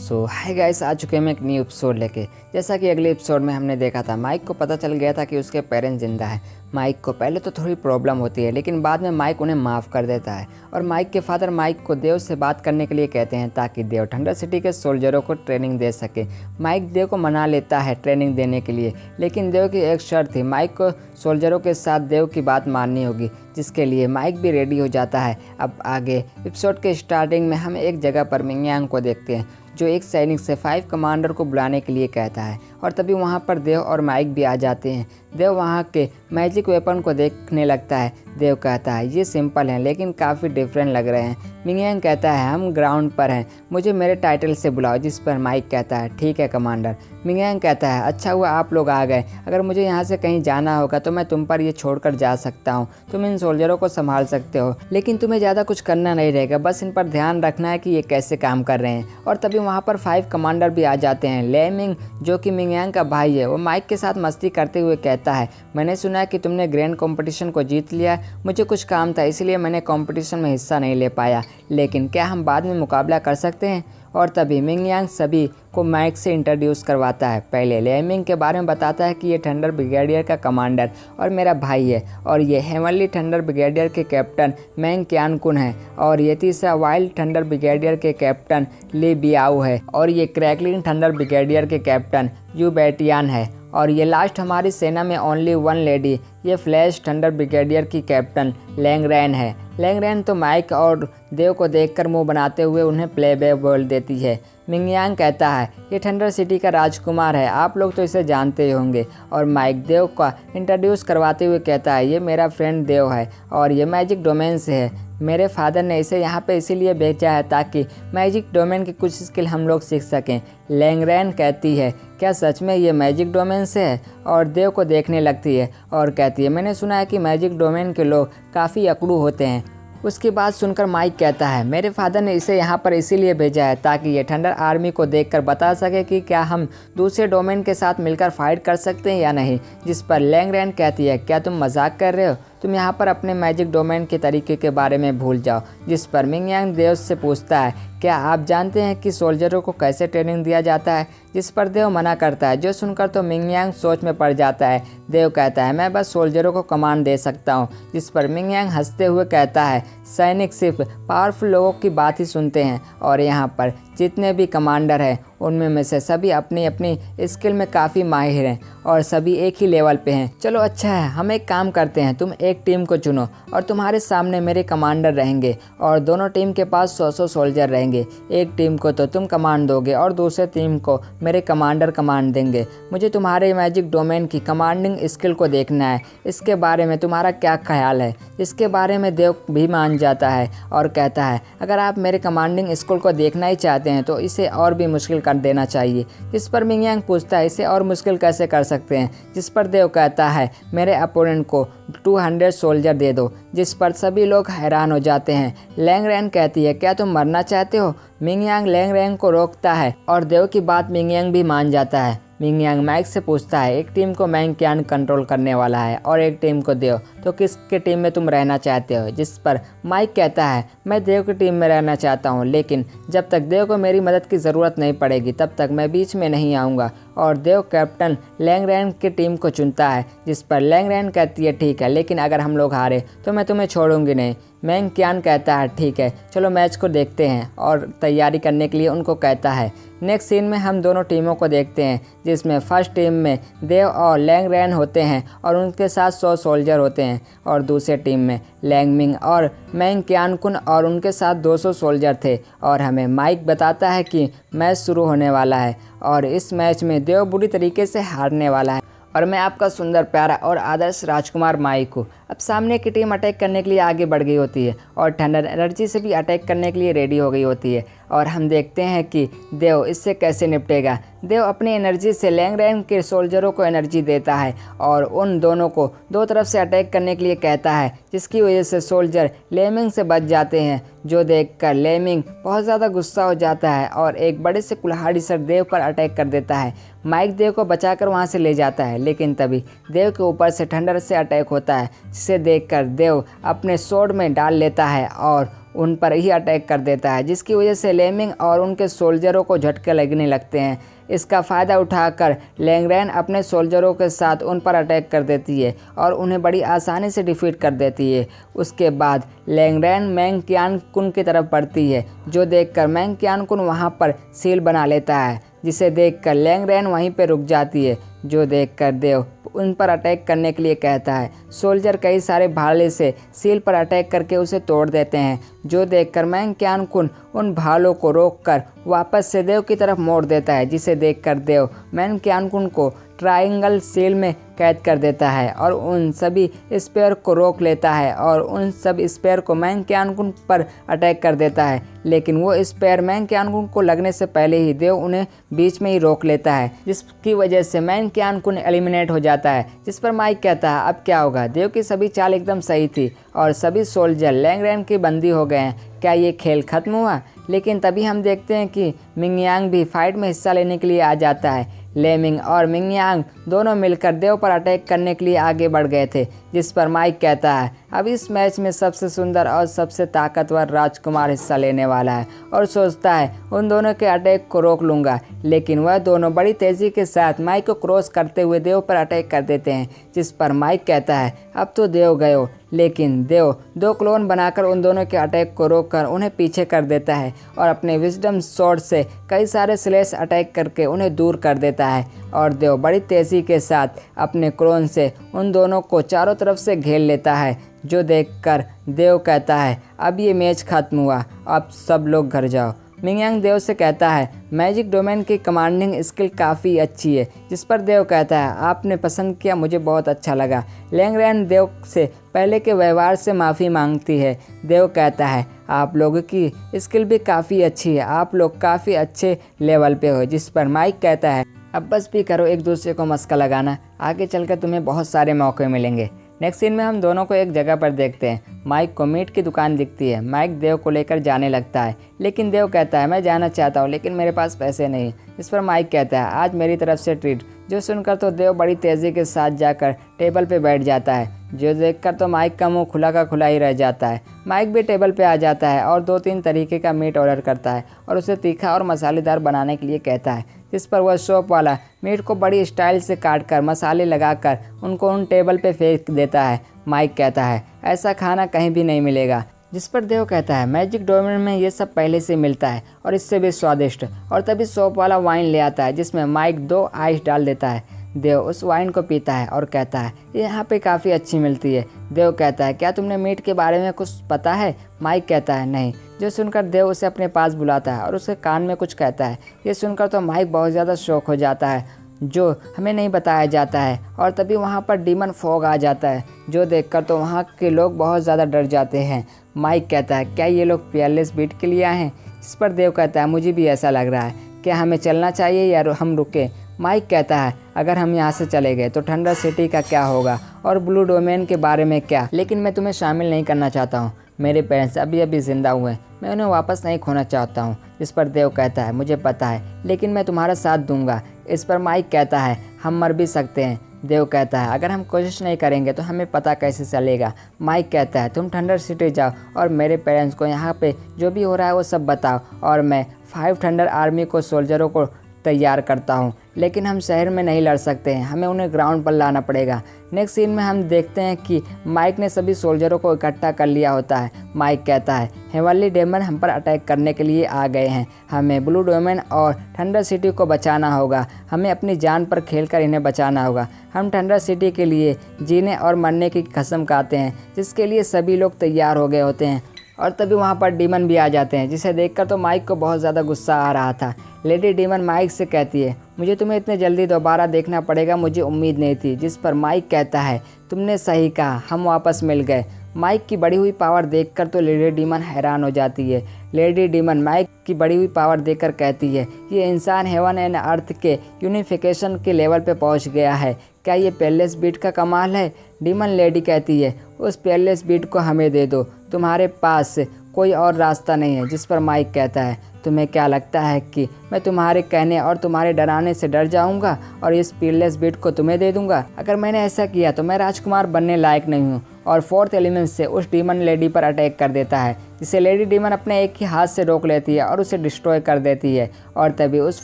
Hi guys, आ चुके हैं हम एक न्यू एपिसोड लेके। जैसा कि अगले एपिसोड में हमने देखा था, माइक को पता चल गया था कि उसके पेरेंट्स जिंदा हैं। माइक को पहले तो थोड़ी प्रॉब्लम होती है, लेकिन बाद में माइक उन्हें माफ़ कर देता है और माइक के फादर माइक को देव से बात करने के लिए कहते हैं ताकि देव थंडर सिटी के सोल्जरों को ट्रेनिंग दे सके। माइक देव को मना लेता है ट्रेनिंग देने के लिए, लेकिन देव की एक शर्त थी, माइक को सोल्जरों के साथ देव की बात माननी होगी, जिसके लिए माइक भी रेडी हो जाता है। अब आगे एपिसोड के स्टार्टिंग में हम एक जगह पर मिंगयांग को देखते हैं, जो एक सैनिक से 5 कमांडर को बुलाने के लिए कहता है और तभी वहाँ पर देव और माइक भी आ जाते हैं। देव वहाँ के मैजिक वेपन को देखने लगता है। देव कहता है ये सिंपल हैं लेकिन काफ़ी डिफरेंट लग रहे हैं। मिंगयांग कहता है हम ग्राउंड पर हैं, मुझे मेरे टाइटल से बुलाओ, जिस पर माइक कहता है ठीक है कमांडर। मिंगयांग कहता है अच्छा हुआ आप लोग आ गए, अगर मुझे यहाँ से कहीं जाना होगा तो मैं तुम पर ये छोड़कर जा सकता हूँ, तुम इन सोल्जरों को संभाल सकते हो, लेकिन तुम्हें ज़्यादा कुछ करना नहीं रहेगा, बस इन पर ध्यान रखना है कि ये कैसे काम कर रहे हैं। और तभी वहाँ पर 5 कमांडर भी आ जाते हैं। लेमिंग जो कि मिंगयांग का भाई है, वो माइक के साथ मस्ती करते हुए कहता है मैंने सुना है कि तुमने ग्रैंड कंपटीशन को जीत लिया, मुझे कुछ काम था इसलिए मैंने कंपटीशन में हिस्सा नहीं ले पाया, लेकिन क्या हम बाद में मुकाबला कर सकते हैं। और तभी मिंगयांग सभी को माइक से इंट्रोड्यूस करवाता है। पहले लेमिंग के बारे में बताता है कि ये थंडर ब्रिगेडियर का कमांडर और मेरा भाई है, और ये हेवनली थंडर ब्रिगेडियर के कैप्टन मैंग क्यानकुन है, और ये तीसरा वाइल्ड थंडर ब्रिगेडियर के कैप्टन ली बियाओ है, और ये क्रैकलिंग थंडर ब्रिगेडियर के कैप्टन यू बैटियान है, और ये लास्ट हमारी सेना में ओनली वन लेडी, ये फ्लैश थंडर ब्रिगेडियर की कैप्टन लैंगरैन है। लैंगरैन तो माइक और देव को देखकर मुंह बनाते हुए उन्हें प्लेबैक बोल देती है। मिंगयांग कहता है ये थंडर सिटी का राजकुमार है, आप लोग तो इसे जानते ही होंगे, और माइक देव का इंट्रोड्यूस करवाते हुए कहता है ये मेरा फ्रेंड देव है और ये मैजिक डोमेन से है, मेरे फादर ने इसे यहाँ पे इसीलिए भेजा है ताकि मैजिक डोमेन की कुछ स्किल हम लोग सीख सकें। लैंगरैन कहती है क्या सच में ये मैजिक डोमेन से है, और देव को देखने लगती है और कहती है मैंने सुना है कि मैजिक डोमेन के लोग काफ़ी अकड़ू होते हैं। उसकी बात सुनकर माइक कहता है मेरे फादर ने इसे यहाँ पर इसीलिए भेजा है ताकि ये थंडर आर्मी को देखकर बता सके कि क्या हम दूसरे डोमेन के साथ मिलकर फाइट कर सकते हैं या नहीं। जिस पर लैंगरैन कहती है क्या तुम मजाक कर रहे हो, तुम यहाँ पर अपने मैजिक डोमेन के तरीके के बारे में भूल जाओ। जिस पर मिंगयांग देव से पूछता है क्या आप जानते हैं कि सोल्जरों को कैसे ट्रेनिंग दिया जाता है, जिस पर देव मना करता है। जो सुनकर तो मिंगयांग सोच में पड़ जाता है। देव कहता है मैं बस सोल्जरों को कमांड दे सकता हूँ। जिस पर मिंगयांग हंसते हुए कहता है सैनिक सिर्फ पावरफुल लोगों की बात ही सुनते हैं, और यहाँ पर जितने भी कमांडर हैं उनमें में से सभी अपनी अपनी स्किल में काफ़ी माहिर हैं और सभी एक ही लेवल पे हैं। चलो अच्छा है, हम एक काम करते हैं, तुम एक टीम को चुनो और तुम्हारे सामने मेरे कमांडर रहेंगे और दोनों टीम के पास 100 सोल्जर रहेंगे। एक टीम को तो तुम कमांड दोगे और दूसरे टीम को मेरे कमांडर कमांड देंगे। मुझे तुम्हारे मैजिक डोमेन की कमांडिंग स्किल को देखना है, इसके बारे में तुम्हारा क्या ख्याल है। इसके बारे में देव भी मान जाता है और कहता है अगर आप मेरे कमांडिंग स्किल को देखना ही चाहते हैं तो इसे और भी मुश्किल कर देना चाहिए। जिस पर मिंगयांग पूछता है इसे और मुश्किल कैसे कर सकते हैं। जिस पर देव कहता है मेरे अपोनेंट को 200 सोल्जर दे दो। जिस पर सभी लोग हैरान हो जाते हैं। लैंगरैन कहती है क्या तुम मरना चाहते हो। मिंगयांग लैंगरैन को रोकता है और देव की बात मिंगयांग भी मान जाता है। मिंगयांग माइक से पूछता है एक टीम को मैंग क्यान कंट्रोल करने वाला है और एक टीम को देव, तो किसके टीम में तुम रहना चाहते हो। जिस पर माइक कहता है मैं देव की टीम में रहना चाहता हूँ, लेकिन जब तक देव को मेरी मदद की ज़रूरत नहीं पड़ेगी तब तक मैं बीच में नहीं आऊँगा, और देव कैप्टन लैंगरैन की टीम को चुनता है। जिस पर लैंगरैन कहती है ठीक है, लेकिन अगर हम लोग हारे तो मैं तुम्हें छोड़ूंगी नहीं। मैंग क्यान कहता है ठीक है चलो मैच को देखते हैं, और तैयारी करने के लिए उनको कहता है। नेक्स्ट सीन में हम दोनों टीमों को देखते हैं, जिसमें फर्स्ट टीम में देव और लैंगरैन होते हैं और उनके साथ 100 सोल्जर होते हैं, और दूसरे टीम में लैंगमिंग और मैंग क्यानकुन और उनके साथ 200 सोल्जर थे। और हमें माइक बताता है कि मैच शुरू होने वाला है और इस मैच में देव बुरी तरीके से हारने वाला है। और मैं आपका सुंदर प्यारा और आदर्श राजकुमार माइक हूँ। अब सामने की टीम अटैक करने के लिए आगे बढ़ गई होती है और थंडर एनर्जी से भी अटैक करने के लिए रेडी हो गई होती है, और हम देखते हैं कि देव इससे कैसे निपटेगा। देव अपनी एनर्जी से लैंगरैन के सोल्जरों को एनर्जी देता है और उन दोनों को दो तरफ से अटैक करने के लिए कहता है, जिसकी वजह से सोल्जर लेमिंग से बच जाते हैं, जो देखकर लेमिंग बहुत ज़्यादा गुस्सा हो जाता है और एक बड़े से कुल्हाड़ी से देव पर अटैक कर देता है। माइक देव को बचाकर वहाँ से ले जाता है, लेकिन तभी देव के ऊपर से थंडर से अटैक होता है, जिसे देखकर देव अपने स्वॉर्ड में डाल लेता है और उन पर ही अटैक कर देता है, जिसकी वजह से लेमिंग और उनके सोल्जरों को झटके लगने लगते हैं। इसका फ़ायदा उठाकर लैंग्रेन अपने सोल्जरों के साथ उन पर अटैक कर देती है और उन्हें बड़ी आसानी से डिफीट कर देती है। उसके बाद लैंग्रेन मैंग कियान कुन की तरफ बढ़ती है, जो देखकर मैंग कियान कुन वहाँ पर सील बना लेता है, जिसे देखकर लैंग्रेन वहीं पर रुक जाती है, जो देखकर देव उन पर अटैक करने के लिए कहता है। सोल्जर कई सारे भाले से सील पर अटैक करके उसे तोड़ देते हैं, जो देखकर मैंग कियान कुन उन भालों को रोककर वापस से देव की तरफ मोड़ देता है, जिसे देखकर देव मैंग कियान कुन को ट्रायंगल सील में कैद कर देता है और उन सभी स्पेयर को रोक लेता है और उन सब स्पेयर को मैंग कियान कुन पर अटैक कर देता है। लेकिन वो स्पेयर मैंग कियान कुन को लगने से पहले ही देव उन्हें बीच में ही रोक लेता है, जिसकी वजह से मैंग कियान कुन एलिमिनेट हो जाता है। जिस पर माइक कहता है अब क्या होगा। देव की सभी चाल एकदम सही थी और सभी सोल्जर लैंग्रेन की बंदी हो गए हैं। क्या ये खेल खत्म हुआ? लेकिन तभी हम देखते हैं कि मिंगयांग भी फाइट में हिस्सा लेने के लिए आ जाता है। लेमिंग और मिंगयांग दोनों मिलकर देव पर अटैक करने के लिए आगे बढ़ गए थे, जिस पर माइक कहता है अब इस मैच में सबसे सुंदर और सबसे ताकतवर राजकुमार हिस्सा लेने वाला है और सोचता है उन दोनों के अटैक को रोक लूँगा। लेकिन वह दोनों बड़ी तेज़ी के साथ माइक को क्रॉस करते हुए देव पर अटैक कर देते हैं, जिस पर माइक कहता है अब तो देव गए हो। लेकिन देव 2 क्लोन बनाकर उन दोनों के अटैक को रोककर उन्हें पीछे कर देता है और अपने विजडम स्वॉर्ड से कई सारे स्लैश अटैक करके उन्हें दूर कर देता है और देव बड़ी तेज़ी के साथ अपने क्लोन से उन दोनों को चारों तरफ से घेर लेता है, जो देखकर देव कहता है अब ये मैच खत्म हुआ, अब सब लोग घर जाओ। मिंगयांग देव से कहता है मैजिक डोमेन की कमांडिंग स्किल काफ़ी अच्छी है, जिस पर देव कहता है आपने पसंद किया, मुझे बहुत अच्छा लगा। लैंग्रेन देव से पहले के व्यवहार से माफ़ी मांगती है। देव कहता है आप लोगों की स्किल भी काफ़ी अच्छी है, आप लोग काफ़ी अच्छे लेवल पे हो। जिस पर माइक कहता है अब बस भी करो एक दूसरे को मस्का लगाना, आगे चलकर तुम्हें बहुत सारे मौके मिलेंगे। नेक्स्ट सीन में हम दोनों को एक जगह पर देखते हैं। माइक को मीट की दुकान दिखती है। माइक देव को लेकर जाने लगता है, लेकिन देव कहता है मैं जाना चाहता हूँ लेकिन मेरे पास पैसे नहीं। इस पर माइक कहता है आज मेरी तरफ से ट्रीट, जो सुनकर तो देव बड़ी तेज़ी के साथ जाकर टेबल पे बैठ जाता है, जो देखकर तो माइक का मुंह खुला का खुला ही रह जाता है। माइक भी टेबल पे आ जाता है और 2-3 तरीके का मीट ऑर्डर करता है और उसे तीखा और मसालेदार बनाने के लिए कहता है, जिस पर वह शॉप वाला मीट को बड़ी स्टाइल से काट कर मसाले लगाकर उनको उन टेबल पे फेंक देता है। माइक कहता है ऐसा खाना कहीं भी नहीं मिलेगा। जिस पर देव कहता है मैजिक डोमेन में ये सब पहले से मिलता है और इससे भी स्वादिष्ट। और तभी शॉप वाला वाइन ले आता है, जिसमें माइक 2 आइस डाल देता है। देव उस वाइन को पीता है और कहता है ये यहाँ पे काफ़ी अच्छी मिलती है। देव कहता है क्या तुमने मीट के बारे में कुछ पता है? माइक कहता है नहीं। जो सुनकर देव उसे अपने पास बुलाता है और उसके कान में कुछ कहता है। ये सुनकर तो माइक बहुत ज़्यादा शौक हो जाता है, जो हमें नहीं बताया जाता है। और तभी वहाँ पर डीमन फॉग आ जाता है, जो देखकर तो वहाँ के लोग बहुत ज़्यादा डर जाते हैं। माइक कहता है क्या ये लोग पियरलेस बीट के लिए आए हैं? इस पर देव कहता है मुझे भी ऐसा लग रहा है, क्या हमें चलना चाहिए या हम रुके? माइक कहता है अगर हम यहाँ से चले गए तो थंडर सिटी का क्या होगा और ब्लू डोमेन के बारे में क्या? लेकिन मैं तुम्हें शामिल नहीं करना चाहता हूँ, मेरे पेरेंट्स अभी अभी ज़िंदा हुए हैं, मैं उन्हें वापस नहीं खोना चाहता हूँ। इस पर देव कहता है मुझे पता है, लेकिन मैं तुम्हारा साथ दूंगा। इस पर माइक कहता है हम मर भी सकते हैं। देव कहता है अगर हम कोशिश नहीं करेंगे तो हमें पता कैसे चलेगा? माइक कहता है तुम थंडर सिटी जाओ और मेरे पेरेंट्स को यहाँ पे जो भी हो रहा है वो सब बताओ और मैं 5 थंडर आर्मी को सोल्जरों को तैयार करता हूँ। लेकिन हम शहर में नहीं लड़ सकते हैं, हमें उन्हें ग्राउंड पर लाना पड़ेगा। नेक्स्ट सीन में हम देखते हैं कि माइक ने सभी सोल्जरों को इकट्ठा कर लिया होता है। माइक कहता है हेवनली डेमन हम पर अटैक करने के लिए आ गए हैं, हमें ब्लू डोमेन और थंडर सिटी को बचाना होगा, हमें अपनी जान पर खेलकर इन्हें बचाना होगा। हम थंडर सिटी के लिए जीने और मरने की कसम खाते हैं, जिसके लिए सभी लोग तैयार हो गए होते हैं। और तभी वहाँ पर डीमन भी आ जाते हैं, जिसे देखकर तो माइक को बहुत ज़्यादा गुस्सा आ रहा था। लेडी डीमन माइक से कहती है मुझे तुम्हें इतने जल्दी दोबारा देखना पड़ेगा, मुझे उम्मीद नहीं थी। जिस पर माइक कहता है तुमने सही कहा, हम वापस मिल गए। माइक की बढ़ी हुई पावर देखकर तो लेडी डीमन हैरान हो जाती है। लेडी डीमन माइक की बढ़ी हुई पावर देखकर कहती है ये इंसान हेवन एंड अर्थ के यूनिफिकेशन के लेवल पे पहुंच गया है, क्या ये पेयरलेस बीट का कमाल है? डीमन लेडी कहती है उस पेयरलेस बीट को हमें दे दो, तुम्हारे पास कोई और रास्ता नहीं है। जिस पर माइक कहता है तुम्हें क्या लगता है कि मैं तुम्हारे कहने और तुम्हारे डराने से डर जाऊंगा और इस पेयरलेस बीट को तुम्हें दे दूंगा? अगर मैंने ऐसा किया तो मैं राजकुमार बनने लायक नहीं हूँ और फोर्थ एलिमेंट से उस डीमन लेडी पर अटैक कर देता है, जिसे लेडी डीमन अपने एक ही हाथ से रोक लेती है और उसे डिस्ट्रॉय कर देती है। और तभी उस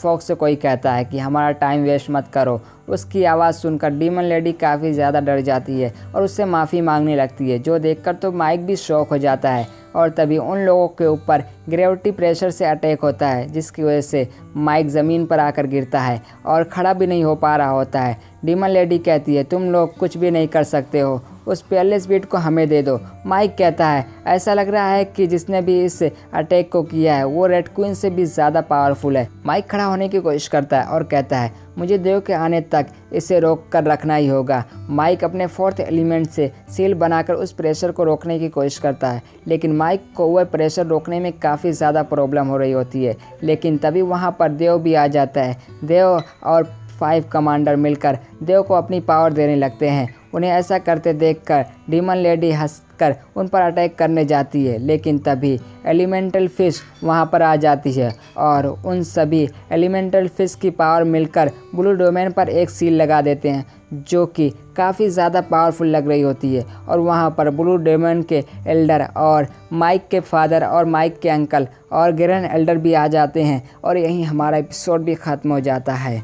फॉक्स से कोई कहता है कि हमारा टाइम वेस्ट मत करो। उसकी आवाज़ सुनकर डीमन लेडी काफ़ी ज़्यादा डर जाती है और उससे माफ़ी मांगने लगती है, जो देखकर तो माइक भी शॉक हो जाता है। और तभी उन लोगों के ऊपर ग्रेविटी प्रेशर से अटैक होता है, जिसकी वजह से माइक ज़मीन पर आकर गिरता है और खड़ा भी नहीं हो पा रहा होता है। डीमन लेडी कहती है, तुम लोग कुछ भी नहीं कर सकते हो, उस पेयरलेस बीट को हमें दे दो। माइक कहता है, ऐसा लग रहा है कि जिसने भी इस अटैक को किया है वो रेड क्वीन से भी ज़्यादा पावरफुल है। माइक खड़ा होने की कोशिश करता है और कहता है, मुझे देव के आने तक इसे रोक कर रखना ही होगा। माइक अपने फोर्थ एलिमेंट से सील बनाकर उस प्रेशर को रोकने की कोशिश करता है, लेकिन माइक को वह प्रेशर रोकने में काफ़ी ज़्यादा प्रॉब्लम हो रही होती है। लेकिन तभी वहाँ पर देव भी आ जाता है। देव और 5 कमांडर मिलकर देव को अपनी पावर देने लगते हैं। उन्हें ऐसा करते देखकर डीमन लेडी हंसकर उन पर अटैक करने जाती है, लेकिन तभी एलिमेंटल फिश वहां पर आ जाती है और उन सभी एलिमेंटल फिश की पावर मिलकर ब्लू डोमेन पर एक सील लगा देते हैं, जो कि काफ़ी ज़्यादा पावरफुल लग रही होती है। और वहां पर ब्लू डोमेन के एल्डर और माइक के फादर और माइक के अंकल और ग्रैंड एल्डर भी आ जाते हैं और यहीं हमारा एपिसोड भी ख़त्म हो जाता है।